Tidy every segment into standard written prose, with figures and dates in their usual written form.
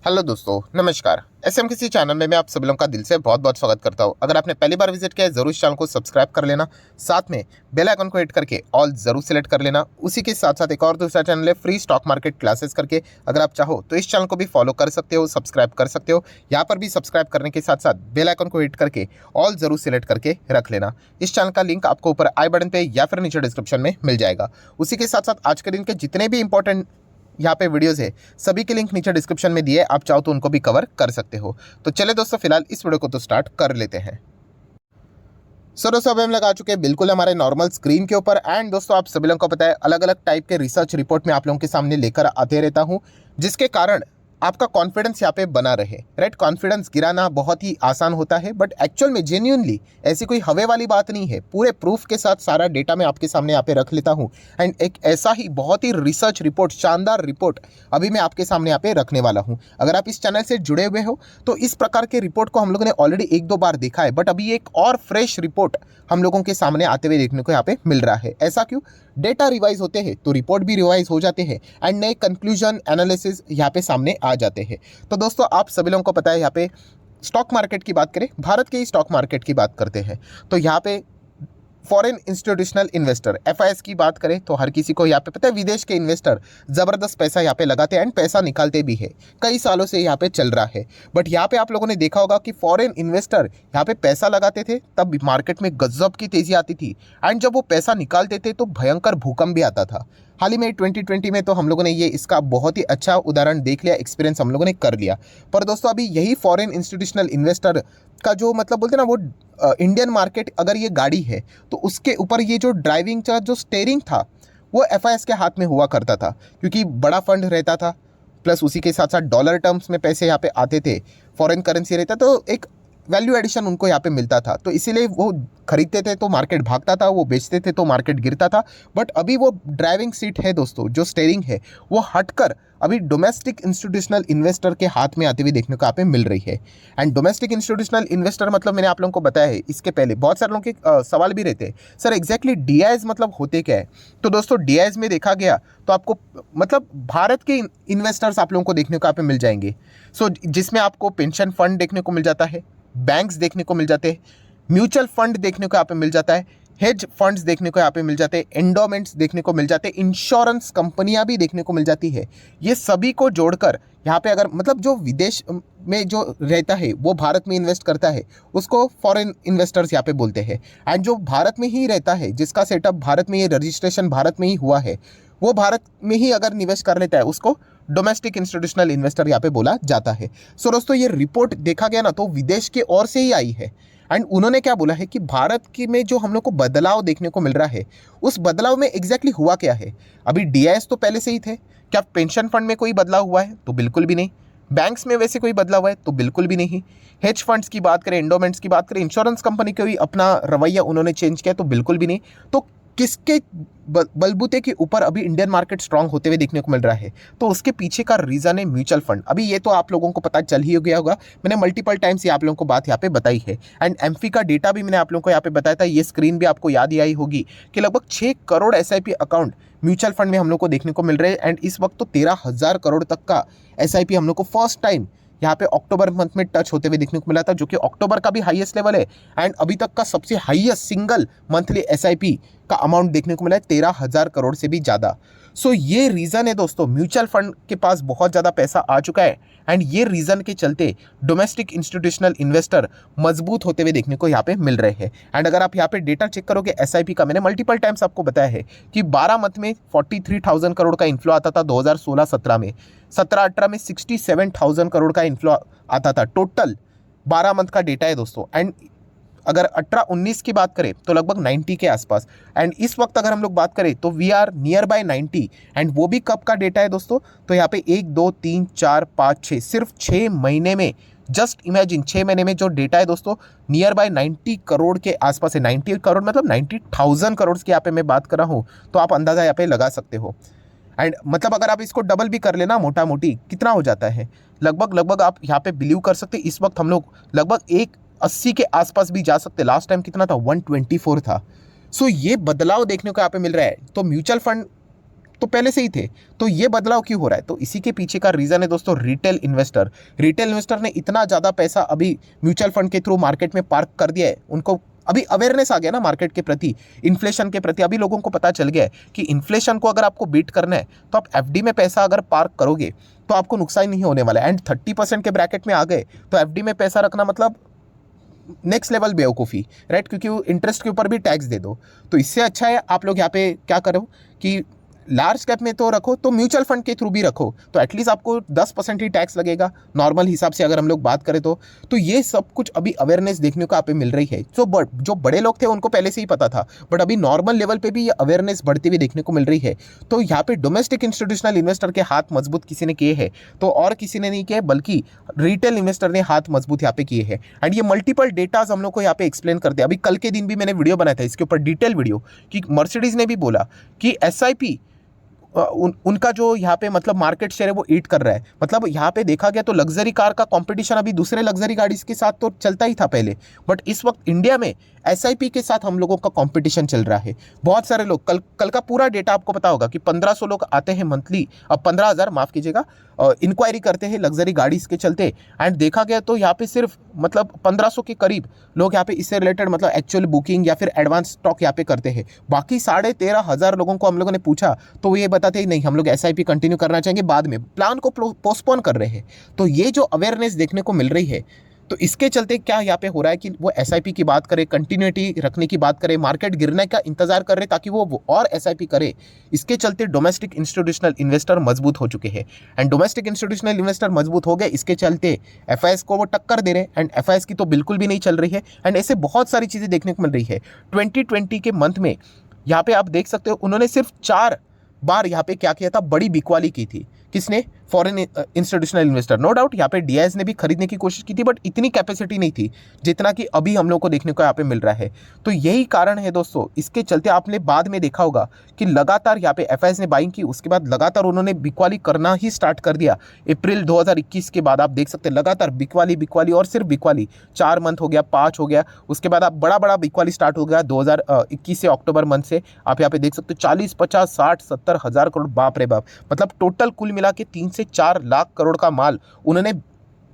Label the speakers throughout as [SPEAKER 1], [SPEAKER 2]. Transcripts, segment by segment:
[SPEAKER 1] Hello दोस्तों, नमस्कार। SM किसी चैनल में मैं आप सभी लोगों का दिल से बहुत बहुत स्वागत करता हूं। अगर आपने पहली बार विजिट किया है जरूर इस चैनल को सब्सक्राइब कर लेना, साथ में बेल आइकन को हिट करके ऑल जरूर सेलेक्ट कर लेना। उसी के साथ साथ एक और दूसरा चैनल है फ्री स्टॉक मार्केट क्लासेस करके, अगर आप चाहो तो इस चैनल को भी फॉलो कर सकते हो, सब्सक्राइब कर सकते हो। यहाँ पर भी सब्सक्राइब करने के साथ साथ बेल आइकन को हिट करके ऑल जरूर सेलेक्ट करके रख लेना। इस चैनल का लिंक आपको ऊपर आई बटन पे या फिर नीचे डिस्क्रिप्शन में मिल जाएगा। उसी के साथ साथ आज के दिन के जितने भी इंपॉर्टेंट यहाँ पे वीडियोस है सभी के लिंक नीचे डिस्क्रिप्शन में दिए, आप चाहो तो उनको भी कवर कर सकते हो। तो चले दोस्तों, फिलहाल इस वीडियो को तो स्टार्ट कर लेते हैं। सो दोस्तों, अभी हम लगा चुके हैं बिल्कुल हमारे नॉर्मल स्क्रीन के ऊपर। एंड दोस्तों, आप सभी लोगों को पता है अलग अलग टाइप के रिसर्च रिपोर्ट में आप लोगों के सामने लेकर आते रहता हूँ, जिसके कारण आपका कॉन्फिडेंस यहाँ पे बना रहे। राइट, कॉन्फिडेंस गिराना बहुत ही आसान होता है, बट एक्चुअल में जेन्युइनली ऐसी कोई हवे वाली बात नहीं है। पूरे प्रूफ के साथ सारा डेटा मैं आपके सामने यहाँ पे रख लेता हूँ। एंड एक ऐसा ही बहुत ही रिसर्च रिपोर्ट, शानदार रिपोर्ट अभी मैं आपके सामने यहाँ पे रखने वाला हूँ। अगर आप इस चैनल से जुड़े हुए हो तो इस प्रकार के रिपोर्ट को हम लोगों ने ऑलरेडी एक दो बार देखा है, बट अभी एक और फ्रेश रिपोर्ट हम लोगों के सामने आते हुए देखने को यहाँ पे मिल रहा है। ऐसा क्यों? डेटा रिवाइज होते हैं तो रिपोर्ट भी रिवाइज हो जाते हैं एंड नए कंक्लूजन एनालिसिस यहाँ पे सामने आ जाते हैं। तो दोस्तों, आप सभी लोगों को पता है यहाँ पे स्टॉक मार्केट की बात करें, भारत के ही स्टॉक मार्केट की बात करते हैं तो यहाँ पे फॉरेन इंस्टीट्यूशनल इन्वेस्टर एफआईएस की बात करें तो हर किसी को यहाँ पे पता है विदेश के इन्वेस्टर जबरदस्त पैसा यहाँ पे लगाते हैं एंड पैसा निकालते भी है। कई सालों से यहाँ पे चल रहा है, बट यहाँ पे आप लोगों ने देखा होगा कि फॉरेन इन्वेस्टर यहाँ पे पैसा लगाते थे तब मार्केट में गजब की तेजी आती थी, एंड जब वो पैसा निकालते थे तो भयंकर भूकंप भी आता था। हाल ही में 2020 में तो हम लोगों ने ये इसका बहुत ही अच्छा उदाहरण देख लिया, एक्सपीरियंस हम लोगों ने कर लिया। पर दोस्तों, अभी यही फॉरेन इंस्टीट्यूशनल इन्वेस्टर का जो मतलब बोलते हैं ना, वो इंडियन मार्केट अगर ये गाड़ी है तो उसके ऊपर ये जो ड्राइविंग का जो स्टेयरिंग था वो एफआईएस के हाथ में हुआ करता था, क्योंकि बड़ा फंड रहता था, प्लस उसी के साथ साथ डॉलर टर्म्स में पैसे यहाँ पे आते थे, फॉरेन करेंसी रहता, तो एक वैल्यू एडिशन उनको यहाँ पे मिलता था। तो इसीलिए वो खरीदते थे तो मार्केट भागता था, वो बेचते थे तो मार्केट गिरता था। बट अभी वो ड्राइविंग सीट है दोस्तों, जो स्टेयरिंग है वो हटकर अभी डोमेस्टिक इंस्टीट्यूशनल इन्वेस्टर के हाथ में आते हुए देखने को यहाँ पे मिल रही है। एंड डोमेस्टिक इंस्टीट्यूशनल इन्वेस्टर मतलब मैंने आप लोगों को बताया है, इसके पहले बहुत सारे लोगों के सवाल भी रहते हैं, सर एग्जैक्टली डीआईएस मतलब होते क्या है। तो दोस्तों, डीआईएस में देखा गया तो आपको मतलब भारत के इन्वेस्टर्स आप लोगों को देखने को यहाँ पे मिल जाएंगे। सो जिसमें आपको पेंशन फंड देखने को मिल जाता है, बैंक्स देखने को मिल जाते हैं, म्यूचुअल फंड देखने को यहाँ पे मिल जाता है, हेज फंड्स देखने को यहाँ पे मिल जाते हैं, एंडोमेंट्स देखने को मिल जाते हैं, इंश्योरेंस कंपनियां भी देखने को मिल जाती है। ये सभी को जोड़कर यहाँ पे अगर मतलब जो विदेश में जो रहता है वो भारत में इन्वेस्ट करता है उसको फॉरेन इन्वेस्टर्स यहाँ पे बोलते हैं। एंड जो भारत में ही रहता है, जिसका सेटअप भारत में, ये रजिस्ट्रेशन भारत में ही हुआ है, वो भारत में ही अगर निवेश कर लेता है उसको डोमेस्टिक इंस्टीट्यूशनल इन्वेस्टर यहाँ पे बोला जाता है। सो दोस्तों, ये रिपोर्ट देखा गया ना तो विदेश के ओर से ही आई है। एंड उन्होंने क्या बोला है कि भारत की में जो हम लोग को बदलाव देखने को मिल रहा है उस बदलाव में एग्जैक्टली हुआ क्या है। अभी डीआईएस तो पहले से ही थे, क्या पेंशन फंड में कोई बदलाव हुआ है? तो बिल्कुल भी नहीं। बैंक्स में वैसे कोई बदलाव हुआ है? तो बिल्कुल भी नहीं। हेज फंड्स की बात करें, एंडोमेंट्स की बात करें, इंश्योरेंस कंपनी का भी अपना रवैया उन्होंने चेंज किया? तो बिल्कुल भी नहीं। तो किसके बलबूते के ऊपर अभी इंडियन मार्केट स्ट्रांग होते हुए देखने को मिल रहा है? तो उसके पीछे का रीजन है म्यूचुअल फंड। अभी ये तो आप लोगों को पता चल ही गया होगा, मैंने मल्टीपल टाइम्स ये आप लोगों को बात यहाँ पे बताई है। एंड एमफी का डेटा भी मैंने आप लोगों को यहाँ पे बताया था, ये स्क्रीन भी आपको याद ही आई होगी कि लगभग 6 crore SIP account mutual fund में हम लोग को देखने को मिल रहे हैं। एंड इस वक्त तो 13,000 करोड़ तक का एसआईपी हम लोग को फर्स्ट टाइम यहाँ पे अक्टूबर मंथ में टच होते हुए देखने को मिला था, जो कि अक्टूबर का भी हाईएस्ट लेवल है एंड अभी तक का सबसे हाईएस्ट सिंगल मंथली एसआईपी का अमाउंट देखने को मिला है 13,000 करोड़ से भी ज़्यादा। सो ये रीज़न है दोस्तों, म्यूचुअल फंड के पास बहुत ज़्यादा पैसा आ चुका है एंड ये रीज़न के चलते डोमेस्टिक इंस्टीट्यूशनल इन्वेस्टर मजबूत होते हुए देखने को यहाँ पे मिल रहे हैं। एंड अगर आप यहाँ पे डेटा चेक करोगे एसआईपी का, मैंने मल्टीपल टाइम्स आपको बताया है कि 12 मंथ में 43,000 करोड़ का इन्फ्लो आता था 2016-17 में, 17-18 में 67,000 करोड़ का इन्फ्लो आता था। टोटल 12 मंथ का डेटा है दोस्तों। एंड अगर 18-19 की बात करें तो लगभग 90 के आसपास। एंड इस वक्त अगर हम लोग बात करें तो we are near by 90। And वो भी कब का डेटा है दोस्तों? तो यहाँ पे 1 2 3 4 5 6 सिर्फ 6 महीने में, जस्ट इमेजिन 6 महीने में जो डेटा है दोस्तों नियर बाय 90 करोड़ के आसपास है। 90 करोड़ मतलब 90,000 करोड़ की यहाँ पे मैं बात कर रहा हूँ, तो आप अंदाज़ा यहाँ पे लगा सकते हो। एंड मतलब अगर आप इसको डबल भी कर लेना मोटा मोटी, कितना हो जाता है? लगभग आप यहाँ पे बिलीव कर सकते इस वक्त हम लोग लगभग 180 के आसपास भी जा सकते। लास्ट टाइम कितना था? 124 था। सो ये बदलाव देखने को यहाँ पे मिल रहा है। तो म्यूचुअल फंड तो पहले से ही थे। तो ये बदलाव क्यों हो रहा है? तो इसी के पीछे का रीज़न है दोस्तों रिटेल इन्वेस्टर। रिटेल इन्वेस्टर ने इतना ज़्यादा पैसा अभी म्यूचुअल फंड के थ्रू मार्केट में पार्क कर दिया है, उनको अभी अवेयरनेस आ गया ना मार्केट के प्रति, इन्फ्लेशन के प्रति। अभी लोगों को पता चल गया है कि इन्फ्लेशन को अगर आपको बीट करना है तो आप एफडी में पैसा अगर पार्क करोगे तो आपको नुकसान नहीं होने वाला है। एंड 30% के ब्रैकेट में आ गए तो एफडी में पैसा रखना मतलब नेक्स्ट लेवल बेवकूफ़ी, राइट? क्योंकि वो इंटरेस्ट के ऊपर भी टैक्स दे दो। तो इससे अच्छा है आप लोग यहाँ पे क्या करो कि लार्ज कैप में तो रखो, तो म्यूचुअल फंड के थ्रू भी रखो, तो एटलीस्ट आपको 10% ही टैक्स लगेगा नॉर्मल हिसाब से अगर हम लोग बात करें तो ये सब कुछ अभी अवेयरनेस देखने को आप पे मिल रही है। जो बड़े लोग थे उनको पहले से ही पता था, बट अभी नॉर्मल लेवल पे भी ये अवेयरनेस बढ़ती हुई देखने को मिल रही है। तो यहाँ पे डोमेस्टिक इंस्टीट्यूशनल इन्वेस्टर के हाथ मजबूत किसी ने किए हैं, तो और किसी ने नहीं किए, बल्कि रिटेल इन्वेस्टर ने हाथ मजबूत यहाँ पे किए हैं। एंड ये मल्टीपल डेटाज हम लोग को यहाँ पे एक्सप्लेन करते हैं। अभी कल के दिन भी मैंने वीडियो बनाया था इसके ऊपर, डिटेल वीडियो, कि मर्सिडीज ने भी बोला कि SIP उनका जो यहाँ पे मतलब मार्केट शेयर है वो ईट कर रहा है। मतलब यहाँ पे देखा गया तो लग्जरी कार का कंपटीशन अभी दूसरे लग्जरी गाड़ीज के साथ तो चलता ही था पहले, बट इस वक्त इंडिया में SIP के साथ हम लोगों का कंपटीशन चल रहा है। बहुत सारे लोग, कल का पूरा डेटा आपको पता होगा कि 1500 लोग आते हैं मंथली, अब 15,000 माफ़ कीजिएगा, इंक्वायरी करते हैं लग्जरी गाड़ीज के चलते। एंड देखा गया तो यहाँ पे सिर्फ मतलब 1500 के करीब लोग यहाँ पे इससे रिलेटेड मतलब एक्चुअल बुकिंग या फिर एडवांस स्टॉक यहाँ पे करते हैं। बाकी 13,500 लोगों को हम लोगों ने पूछा तो वो ये बताते ही नहीं, हम लोग SIP कंटिन्यू करना चाहेंगे, बाद में प्लान को पोस्टपोन कर रहे हैं। तो ये जो अवेयरनेस देखने को मिल रही है, तो इसके चलते क्या यहाँ पे हो रहा है कि वो SIP की बात करे, कंटिन्यूटी रखने की बात करे, मार्केट गिरने का इंतजार कर रहे ताकि वो और SIP करे। इसके चलते डोमेस्टिक इंस्टीट्यूशनल इन्वेस्टर मजबूत हो चुके हैं। एंड डोमेस्टिक इंस्टीट्यूशनल इन्वेस्टर मजबूत हो गए, इसके चलते FIS को वो टक्कर दे रहे हैं। एंड FIS की तो बिल्कुल भी नहीं चल रही है। एंड ऐसे बहुत सारी चीज़ें देखने को मिल रही है। 2020 के मंथ में यहाँ पे आप देख सकते हो उन्होंने सिर्फ 4 बार यहाँ पे क्या किया था, बड़ी बिकवाली की थी। किसने? Foreign institutional investor. No doubt यहाँ पे DIS ने भी खरीदने की कोशिश की थी, बट इतनी कैपेसिटी नहीं थी जितना कि अभी हम लोग को देखने को यहाँ पे मिल रहा है। तो यही कारण है दोस्तों, इसके चलते आपने बाद में देखा होगा कि लगातार यहाँ पे FIS ने बाइंग की, उसके बाद लगातार उन्होंने बिकवाली करना ही स्टार्ट कर दिया। अप्रैल 2021 के बाद आप देख सकते हैं लगातार बिकवाली और सिर्फ बिकवाली। 4 मंथ हो गया, 5 हो गया, उसके बाद आप बड़ा बिकवाली स्टार्ट हो गया 2021 से अक्टूबर मंथ से। आप यहाँ पे देख सकते हो 40, 50, 60, 70 हज़ार करोड़, बाप रे बाप। मतलब टोटल कुल मिला के 3 से 4 लाख करोड़ का माल उन्होंने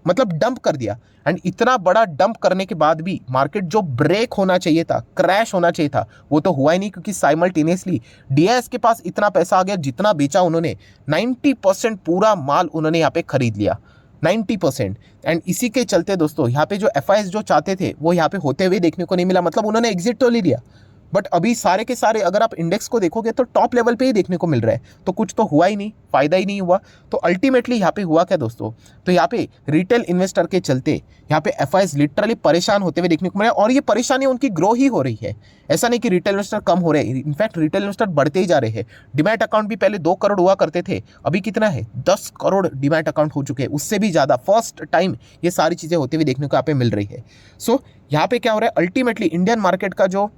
[SPEAKER 1] मतलब डंप कर दिया। एंड इतना बड़ा डंप करने के बाद भी मार्केट जो ब्रेक होना चाहिए था, क्रैश होना चाहिए था, वो तो हुआ ही नहीं, क्योंकि साइमल्टेनियसली DIS के पास इतना पैसा आ गया, जितना बेचा उन्होंने 90% पूरा माल उन्होंने यहाँ पे खरीद लिया, 90%। एंड इसी के चलते दोस्तों यहाँ पे जो FIS जो चाहते थे वो यहाँ पे होते हुए देखने को नहीं मिला। मतलब उन्होंने एग्जिट तो ले लिया, बट अभी सारे के सारे अगर आप इंडेक्स को देखोगे तो टॉप लेवल पे ही देखने को मिल रहा है। तो कुछ तो हुआ ही नहीं, फायदा ही नहीं हुआ। तो अल्टीमेटली यहाँ पे हुआ क्या दोस्तों? तो यहाँ पे रिटेल इन्वेस्टर के चलते यहाँ पे FIS लिटरली परेशान होते हुए देखने को मिल रहा है, और ये परेशानी उनकी ग्रो ही हो रही है। ऐसा नहीं कि रिटेल इन्वेस्टर कम हो रहे हैं, इनफैक्ट रिटेल इन्वेस्टर बढ़ते ही जा रहे हैं। डिमैट अकाउंट भी पहले 2 करोड़ हुआ करते थे, अभी कितना है? 10 करोड़ डिमैट अकाउंट हो चुके हैं, उससे भी ज़्यादा। फर्स्ट टाइम ये सारी चीज़ें होते हुए देखने को यहाँ पे मिल रही है। सो यहाँ पे क्या हो रहा है, अल्टीमेटली इंडियन मार्केट का जो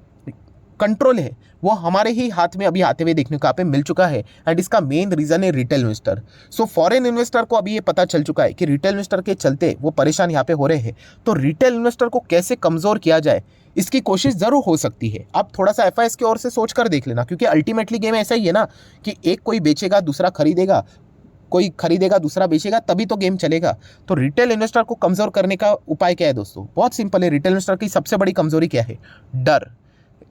[SPEAKER 1] कंट्रोल है वो हमारे ही हाथ में अभी आते हुए देखने को यहाँ पे मिल चुका है। एंड इसका मेन रीजन है retail investor. So foreign investor को अभी ये पता चल चुका है कि रिटेल इन्वेस्टर के चलते वो परेशान यहाँ पे हो रहे हैं। तो रिटेल इन्वेस्टर को कैसे कमज़ोर किया जाए, इसकी कोशिश ज़रूर हो सकती है। आप थोड़ा सा FIS की ओर से सोच कर देख लेना, क्योंकि अल्टीमेटली गेम ऐसा ही है ना कि एक कोई बेचेगा दूसरा खरीदेगा, कोई खरीदेगा दूसरा बेचेगा, तभी तो गेम चलेगा। तो रिटेल इन्वेस्टर को कमज़ोर करने का उपाय क्या है दोस्तों? बहुत सिंपल है। रिटेल इन्वेस्टर की सबसे बड़ी कमजोरी क्या है? डर।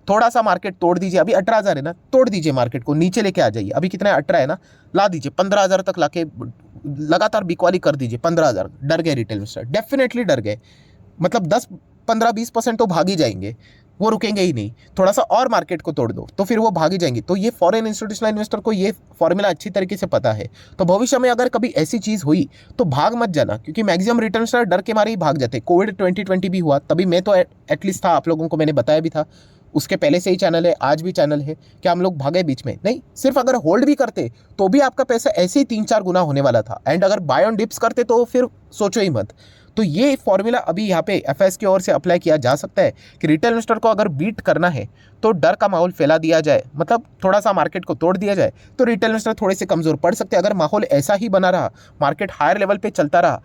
[SPEAKER 1] थोड़ा सा मार्केट तोड़ दीजिए, अभी 18,000 है ना, तोड़ दीजिए मार्केट को, नीचे लेके आ जाइए। अभी कितना है? 18 है ना, ला दीजिए 15,000 तक लाके लगातार बिकवाली कर दीजिए। 15,000। डर गए रिटेल इन्वेस्टर, डेफिनेटली डर गए। मतलब 10, 15, 20% तो भाग ही जाएंगे, वो रुकेंगे ही नहीं। थोड़ा सा और मार्केट को तोड़ दो तो फिर वो भाग ही जाएंगे। तो ये फॉरेन इंस्टीट्यूशनल इन्वेस्टर को ये फॉर्मूला अच्छी तरीके से पता है। तो भविष्य में अगर कभी ऐसी चीज़ हुई तो भाग मत जाना, क्योंकि मैक्सिमम रिटर्न स्टार डर के मारे ही भाग जाते। कोविड 2020 भी हुआ, तभी मैं तो एटलीस्ट था, आप लोगों को मैंने बताया भी था, उसके पहले से ही चैनल है, आज भी चैनल है। क्या हम लोग भागे बीच में? नहीं, सिर्फ अगर होल्ड भी करते तो भी आपका पैसा ऐसे ही 3-4 गुना होने वाला था। एंड अगर बाय ऑन डिप्स करते तो फिर सोचो ही मत। तो ये फॉर्मूला अभी यहाँ पे FIS की ओर से अप्लाई किया जा सकता है कि रिटेल इन्वेस्टर को अगर बीट करना है तो डर का माहौल फैला दिया जाए, मतलब थोड़ा सा मार्केट को तोड़ दिया जाए, तो रिटेल इन्वेस्टर थोड़े से कमजोर पड़ सकते हैं। अगर माहौल ऐसा ही बना रहा, मार्केट हायर लेवल पे चलता रहा,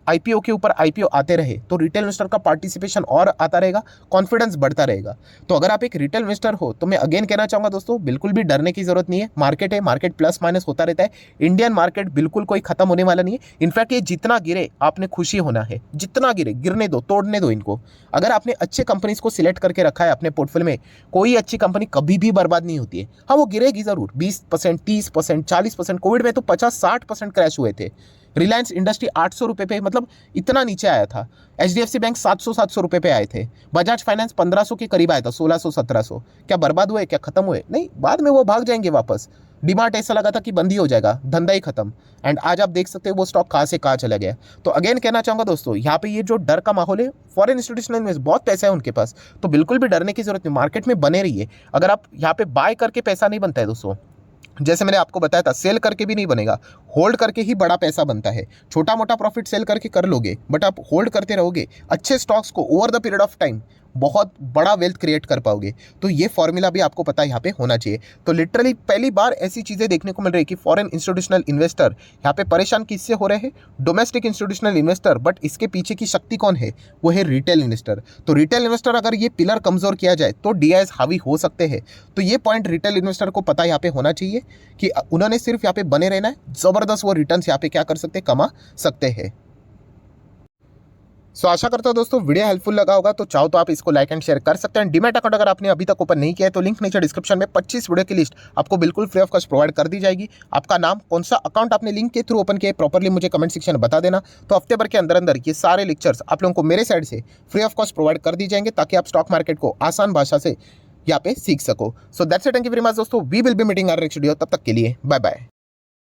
[SPEAKER 1] आईपीओ के ऊपर आईपीओ आते रहे, तो रिटेल इन्वेस्टर का पार्टिसिपेशन और आता रहेगा, कॉन्फिडेंस बढ़ता रहेगा। तो अगर आप एक रिटेल इन्वेस्टर हो तो मैं अगेन कहना चाहूंगा दोस्तों, बिल्कुल भी डरने की जरूरत नहीं है। मार्केट है, मार्केट प्लस माइनस होता रहता है। इंडियन मार्केट बिल्कुल कोई खत्म होने वाला नहीं है। इनफैक्ट ये जितना गिरे आपने खुशी होना है, जितना गिरे गिरने दो, तोड़ने दो इनको। अगर आपने अच्छे कंपनीज को सिलेक्ट करके रखा है अपने पोर्टफोलियो में, कोई अच्छी कंपनी कभी भी बर्बाद नहीं होती है। हाँ, वो गिरेगी जरूर, 20%, 30%, 40%। कोविड में तो 50-60% क्रैश हुए थे। रिलायंस इंडस्ट्री 800 रुपये पे, मतलब इतना नीचे आया था। एचडीएफसी बैंक 700 रुपये पे आए थे। बजाज फाइनेंस 1500 के करीब आया था, 1600-1700। क्या बर्बाद हुए? क्या खत्म हुए? नहीं, बाद में वो भाग जाएंगे वापस। डीमार्ट ऐसा लगा था कि बंद ही हो जाएगा, धंधा ही खत्म। एंड आज आप देख सकते हो वो स्टॉक कहाँ से कहाँ चला गया। तो अगेन कहना चाहूंगा दोस्तों, यहाँ पे ये जो डर का माहौल है, फॉरेन इंस्टीट्यूशनल इन्वेस्ट बहुत पैसा है उनके पास, तो बिल्कुल भी डरने की जरूरत नहीं, मार्केट में बने रहिए। अगर आप यहाँ पे बाय करके पैसा नहीं बनता है दोस्तों, जैसे मैंने आपको बताया था, सेल करके भी नहीं बनेगा, होल्ड करके ही बड़ा पैसा बनता है। छोटा मोटा प्रॉफिट सेल करके कर लोगे, बट आप होल्ड करते रहोगे अच्छे स्टॉक्स को over the period of time, बहुत बड़ा वेल्थ क्रिएट कर पाओगे। तो ये फॉर्मूला भी आपको पता है यहाँ पे होना चाहिए। तो लिटरली पहली बार ऐसी चीजें देखने को मिल रही है कि फॉरेन इंस्टीट्यूशनल इन्वेस्टर यहाँ पे परेशान किससे हो रहे हैं? Domestic institutional investor. बट इसके पीछे की शक्ति कौन है? वो है रिटेल इन्वेस्टर। तो रिटेल इन्वेस्टर अगर ये पिलर कमजोर किया जाए तो डीआईएस हावी हो सकते हैं। तो ये पॉइंट रिटेल इन्वेस्टर को पता यहाँ पे होना चाहिए कि उन्होंने सिर्फ यहाँ पे बने रहना है, जबरदस्त वो रिटर्न्स यहाँ पे क्या कर सकते हैं, कमा सकते हैं। सो आशा करता हूं दोस्तों वीडियो हेल्पफुल लगा होगा। तो चाहो तो आप इसको लाइक एंड शेयर कर सकते हैं। डीमैट अकाउंट अगर आपने अभी तक ओपन नहीं किया है तो लिंक नीचे डिस्क्रिप्शन में 25 वीडियो की लिस्ट आपको बिल्कुल फ्री ऑफ कॉस्ट प्रोवाइड कर दी जाएगी। आपका नाम, कौन सा अकाउंट आपने लिंक के थ्रू ओपन किया, प्रॉपर्ली मुझे कमेंट सेक्शन में बता देना। तो हफ्ते भर के अंदर अंदर ये सारे लेक्चर्स आप लोगों को मेरे साइड से फ्री ऑफ कॉस्ट प्रोवाइड कर दी जाएंगे, ताकि आप स्टॉक मार्केट को आसान भाषा से यहाँ पे सीख सको। So that's it, thank you very much दोस्तों। We will be meeting our next video. तब तक के लिए बाय बाय।